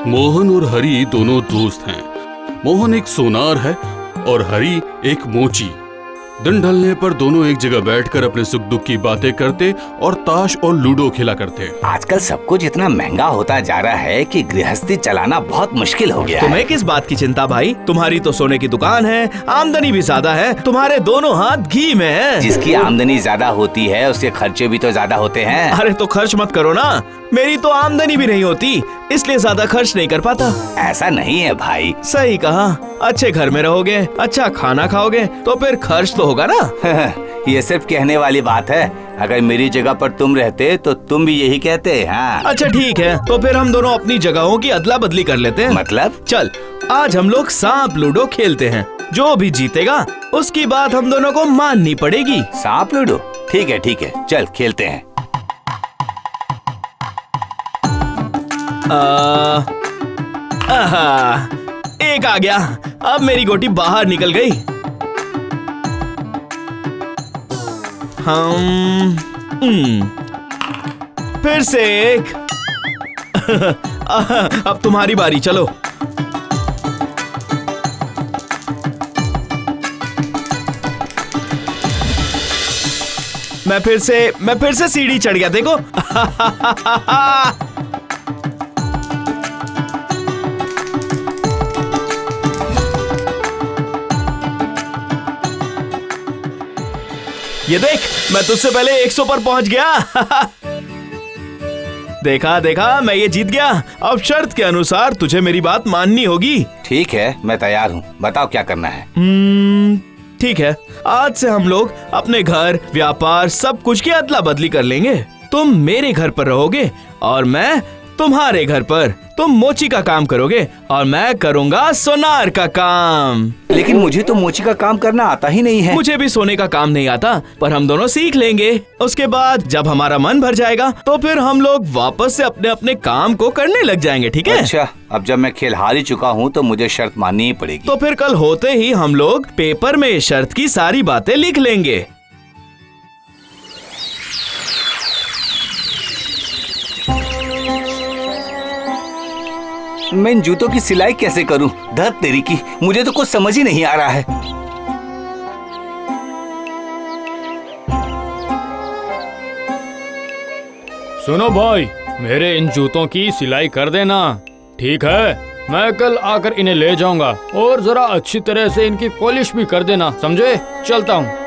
मोहन और हरी दोनों दोस्त हैं। मोहन एक सोनार है और हरी एक मोची। दिन ढलने पर दोनों एक जगह बैठकर अपने सुख दुख की बातें करते और ताश और लूडो खेला करते। आजकल सब कुछ इतना महंगा होता जा रहा है कि गृहस्थी चलाना बहुत मुश्किल हो गया है। तुम्हें किस बात की चिंता भाई? तुम्हारी तो सोने की दुकान है, आमदनी भी ज्यादा है, तुम्हारे दोनों हाथ घी में है। जिसकी आमदनी ज्यादा होती है उसके खर्चे भी तो ज्यादा होते हैं। अरे तो खर्च मत करो ना, मेरी तो आमदनी भी नहीं होती, इसलिए ज्यादा खर्च नहीं कर पाता। ऐसा नहीं है भाई। सही कहा, अच्छे घर में रहोगे, अच्छा खाना खाओगे तो फिर खर्च तो होगा ना। ये सिर्फ कहने वाली बात है। अगर मेरी जगह पर तुम रहते तो तुम भी यही कहते। हाँ अच्छा ठीक है, तो फिर हम दोनों अपनी जगहों की अदला बदली कर लेते हैं। मतलब? चल आज हम लोग सांप लूडो खेलते हैं, जो भी जीतेगा उसकी बात हम दोनों को माननी पड़ेगी। सांप लूडो? ठीक है, चल खेलते हैं। एक आ गया, अब मेरी गोटी बाहर निकल गई। फिर से एक। अब तुम्हारी बारी, चलो। मैं फिर से सीढ़ी चढ़ गया, देखो। ये देख, मैं तुझसे पहले 100 पर पहुंच गया। देखा, मैं ये जीत गया। अब शर्त के अनुसार तुझे मेरी बात माननी होगी। ठीक है, मैं तैयार हूँ, बताओ क्या करना है। ठीक है, आज से हम लोग अपने घर, व्यापार, सब कुछ की अदला बदली कर लेंगे। तुम मेरे घर पर रहोगे और मैं तुम्हारे घर पर। तुम मोची का काम करोगे और मैं करूँगा सोनार का काम। लेकिन मुझे तो मोची का काम करना आता ही नहीं है। मुझे भी सोने का काम नहीं आता, पर हम दोनों सीख लेंगे। उसके बाद जब हमारा मन भर जाएगा तो फिर हम लोग वापस से अपने अपने काम को करने लग जाएंगे, ठीक है? अच्छा, अब जब मैं खेल हार ही चुका हूँ तो मुझे शर्त माननी ही पड़ेगी। तो फिर कल होते ही हम लोग पेपर में शर्त की सारी बातें लिख लेंगे। मैं इन जूतों की सिलाई कैसे करूं? धत तेरी की, मुझे तो कुछ समझ ही नहीं आ रहा है। सुनो भाई, मेरे इन जूतों की सिलाई कर देना, ठीक है? मैं कल आकर इन्हें ले जाऊंगा और जरा अच्छी तरह से इनकी पॉलिश भी कर देना, समझे? चलता हूँ।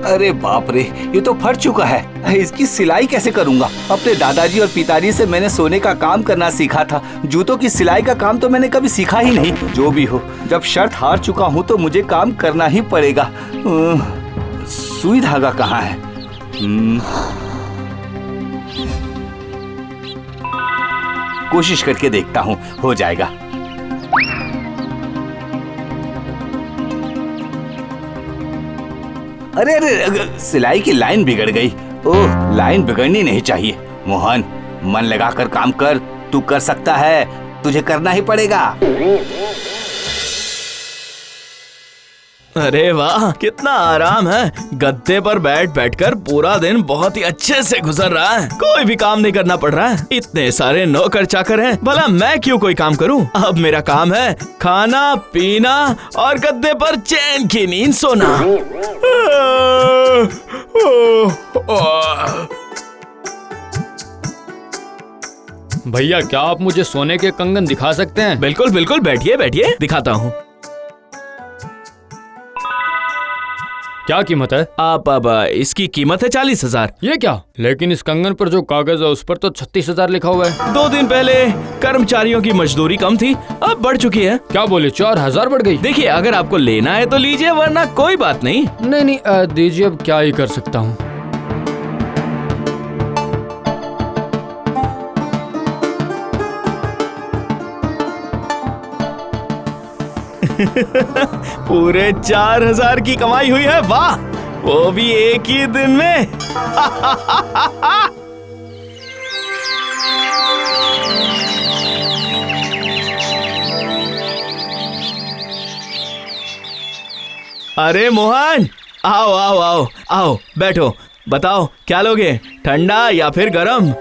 अरे बाप रे, ये तो फट चुका है। इसकी सिलाई कैसे करूंगा? अपने दादाजी और पिताजी से मैंने सोने का काम करना सीखा था। जूतों की सिलाई का काम तो मैंने कभी सीखा ही नहीं। जो भी हो, जब शर्त हार चुका हूँ तो मुझे काम करना ही पड़ेगा। सुई धागा कहाँ है? कोशिश करके देखता हूँ, हो जाएगा। अरे, सिलाई की लाइन बिगड़ गई। ओह, लाइन बिगड़नी नहीं चाहिए। मोहन, मन लगाकर काम कर, तू कर सकता है, तुझे करना ही पड़ेगा। अरे वाह, कितना आराम है। गद्दे पर बैठकर पूरा दिन बहुत ही अच्छे से गुजर रहा है। कोई भी काम नहीं करना पड़ रहा है। इतने सारे नौकर चाकर हैं, भला मैं क्यों कोई काम करूं? अब मेरा काम है खाना पीना और गद्दे पर चैन की नींद सोना। भैया, क्या आप मुझे सोने के कंगन दिखा सकते हैं? बिल्कुल बिल्कुल, बैठिए, दिखाता हूँ। क्या कीमत है? आप अब इसकी कीमत है 40,000। ये क्या? लेकिन इस कंगन पर जो कागज है उस पर तो 36,000 लिखा हुआ है। 2 दिन पहले कर्मचारियों की मजदूरी कम थी, अब बढ़ चुकी है। क्या बोले, 4,000 बढ़ गई? देखिए, अगर आपको लेना है तो लीजिए, वरना कोई बात नहीं। नहीं, दीजिए, अब क्या ही कर सकता हूँ। पूरे 4,000 की कमाई हुई है। वाह, वो भी एक ही दिन में। अरे मोहन, आओ आओ आओ आओ, बैठो। बताओ क्या लोगे, ठंडा या फिर गरम?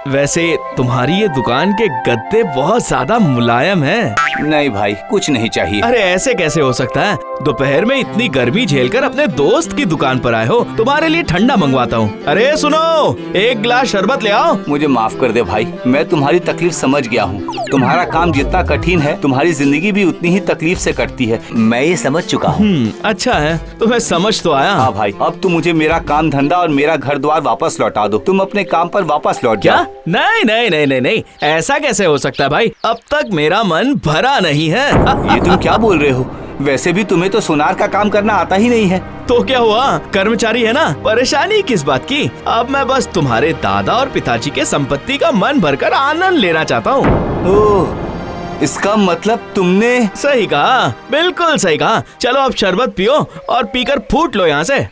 वैसे तुम्हारी ये दुकान के गद्दे बहुत ज्यादा मुलायम हैं। नहीं भाई, कुछ नहीं चाहिए। अरे ऐसे कैसे हो सकता है? दोपहर में इतनी गर्मी झेलकर अपने दोस्त की दुकान पर आए हो, तुम्हारे लिए ठंडा मंगवाता हूँ। अरे सुनो, एक गिलास शरबत ले आओ। मुझे माफ कर दे भाई, मैं तुम्हारी तकलीफ समझ गया हूँ। तुम्हारा काम जितना कठिन है, तुम्हारी जिंदगी भी उतनी ही तकलीफ से कटती है। मैं ये समझ चुका हूँ। अच्छा है, तुम्हें समझ तो आया। हाँ भाई, अब तुम मुझे मेरा काम धंधा और मेरा घर द्वार वापस लौटा दो। तुम अपने काम पर वापस लौट क्या? जाओ। नहीं नहीं नहीं नहीं नहीं, ऐसा कैसे हो सकता है भाई? अब तक मेरा मन भरा नहीं है। ये तुम क्या बोल रहे हो? वैसे भी तुम्हें तो सोनार का काम करना आता ही नहीं है। तो क्या हुआ, कर्मचारी है ना, परेशानी किस बात की? अब मैं बस तुम्हारे दादा और पिताजी के संपत्ति का मन भरकर आनंद लेना चाहता हूँ। ओह, इसका मतलब तुमने। सही कहा, बिल्कुल सही कहा। चलो अब शरबत पियो और पीकर फूट लो यहाँ से।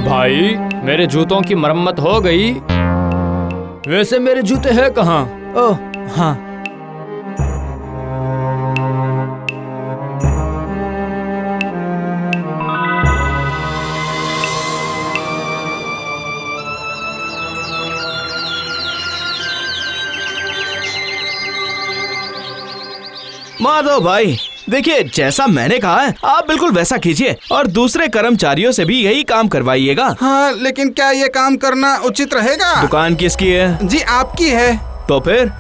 भाई, मेरे जूतों की मरम्मत हो गई। वैसे मेरे जूते हैं कहाँ? ओह हाँ। माधव भाई, देखिए जैसा मैंने कहा है आप बिल्कुल वैसा कीजिए और दूसरे कर्मचारियों से भी यही काम करवाइएगा। हाँ, लेकिन क्या ये काम करना उचित रहेगा? दुकान किसकी है? जी आपकी है। तो फिर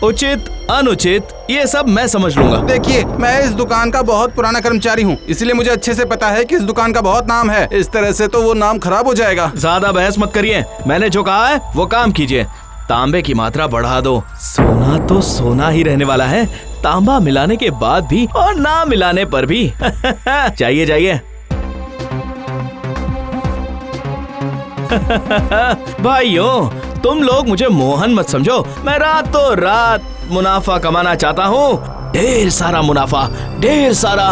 उचित अनुचित ये सब मैं समझ लूंगा। देखिए, मैं इस दुकान का बहुत पुराना कर्मचारी हूँ, इसलिए मुझे अच्छे से पता है कि इस दुकान का बहुत नाम है। इस तरह से तो वो नाम खराब हो जाएगा। ज्यादा बहस मत करिए, मैंने जो कहा है वो काम कीजिए। तांबे की मात्रा बढ़ा दो। सोना तो सोना ही रहने वाला है, तांबा मिलाने के बाद भी और ना मिलाने पर भी। जाइए जाइए। भाइयों, तुम लोग मुझे मोहन मत समझो, मैं रातों रात मुनाफा कमाना चाहता हूँ। ढेर सारा मुनाफा, ढेर सारा।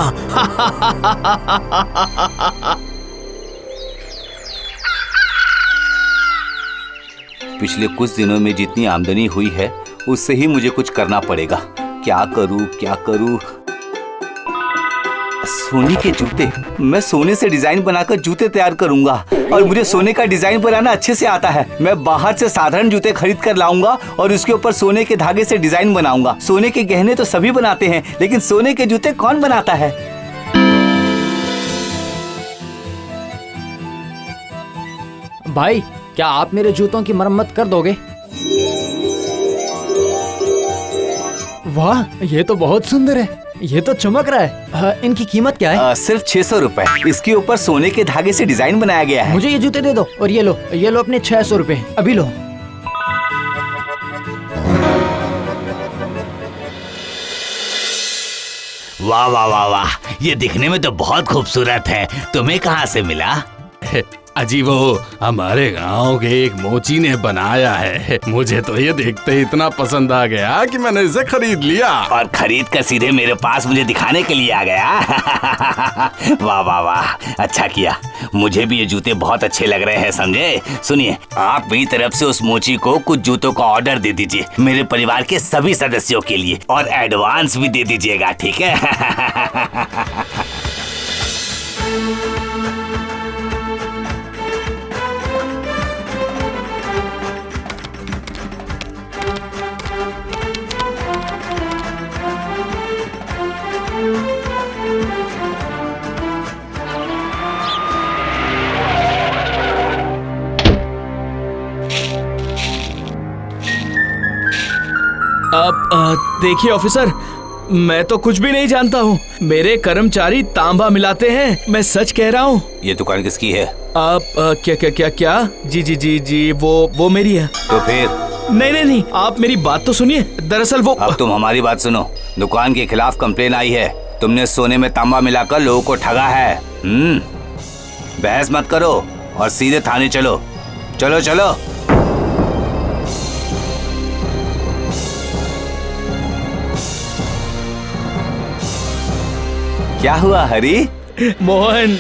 पिछले कुछ दिनों में जितनी आमदनी हुई है उससे ही मुझे कुछ करना पड़ेगा। क्या करूँ क्या करूँ? सोने के जूते, मैं सोने से डिजाइन बनाकर जूते तैयार करूंगा और मुझे सोने का डिजाइन बनाना अच्छे से आता है। मैं बाहर से साधारण जूते खरीद कर लाऊंगा और उसके ऊपर सोने के धागे से डिजाइन बनाऊंगा। सोने के गहने तो सभी बनाते हैं, लेकिन सोने के जूते कौन बनाता है? भाई, क्या आप मेरे जूतों की मरम्मत कर दोगे? वाह, ये तो बहुत सुंदर है, ये तो चमक रहा है। इनकी कीमत क्या है? सिर्फ 600 रुपए। इसके ऊपर सोने के धागे से डिजाइन बनाया गया है। मुझे ये जूते दे दो और ये लो अपने 600 रुपए, अभी लो। वाह वाह वाह वाह, ये दिखने में तो बहुत खूबसूरत है। तुम्हें कहाँ से मिला? अजी वो हमारे गांव के एक मोची ने बनाया है। मुझे तो ये देखते ही इतना पसंद आ गया कि मैंने इसे खरीद लिया। और खरीद कर सीधे मेरे पास मुझे दिखाने के लिए आ गया। वाह वाह वाह, अच्छा किया। मुझे भी ये जूते बहुत अच्छे लग रहे हैं, समझे? सुनिए, आप मेरी तरफ से उस मोची को कुछ जूतों का ऑर्डर दे दीजिए, मेरे परिवार के सभी सदस्यों के लिए, और एडवांस भी दे दीजिएगा, ठीक है? अब देखिए ऑफिसर, मैं तो कुछ भी नहीं जानता हूँ। मेरे कर्मचारी तांबा मिलाते हैं, मैं सच कह रहा हूँ। ये दुकान किसकी है? आप क्या क्या क्या क्या? जी जी जी जी, वो मेरी है। तो फिर? नहीं नहीं नहीं, आप मेरी बात तो सुनिए। दरअसल वो अब तुम हमारी बात सुनो। दुकान के खिलाफ कंप्लेन आई है, तुमने सोने में तांबा मिलाकर लोगों को ठगा है। बहस मत करो और सीधे थाने चलो। चलो चलो। क्या हुआ हरी? मोहन,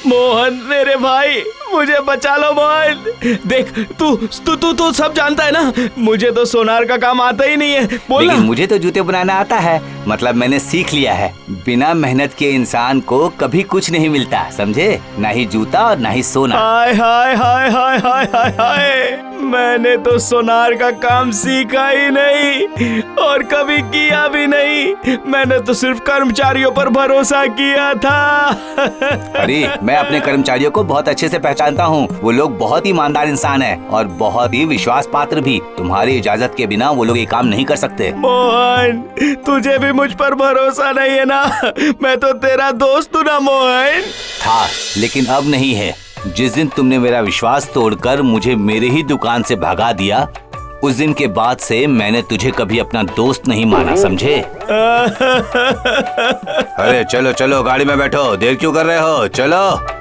मोहन मेरे भाई, मुझे बचा लो मोहन। देख तू तू तू तू सब जानता है ना, मुझे तो सोनार का काम आता ही नहीं है। बोल लेकिन ना। मुझे तो जूते बनाना आता है, मतलब मैंने सीख लिया है। बिना मेहनत के इंसान को कभी कुछ नहीं मिलता, समझे? ना ही जूता और ना ही सोना। हाय हाय हाय हाय हाय हाय हाय, मैंने तो सोनार का काम सीखा ही नहीं और कभी किया भी नहीं। मैंने तो सिर्फ कर्मचारियों पर भरोसा किया था। अरे मैं अपने कर्मचारियों को बहुत अच्छे से पहचानता हूँ। वो लोग बहुत ही ईमानदार इंसान हैं और बहुत ही विश्वास पात्र भी। तुम्हारी इजाजत के बिना वो लोग ये काम नहीं कर सकते। मोहन, तुझे भी मुझ पर भरोसा नहीं है ना? मैं तो तेरा दोस्त हूँ ना मोहन। था, लेकिन अब नहीं है। जिस दिन तुमने मेरा विश्वास तोड़कर मुझे मेरे ही दुकान से भगा दिया, उस दिन के बाद से मैंने तुझे कभी अपना दोस्त नहीं माना, समझे? अरे चलो चलो गाड़ी में बैठो, देर क्यों कर रहे हो? चलो।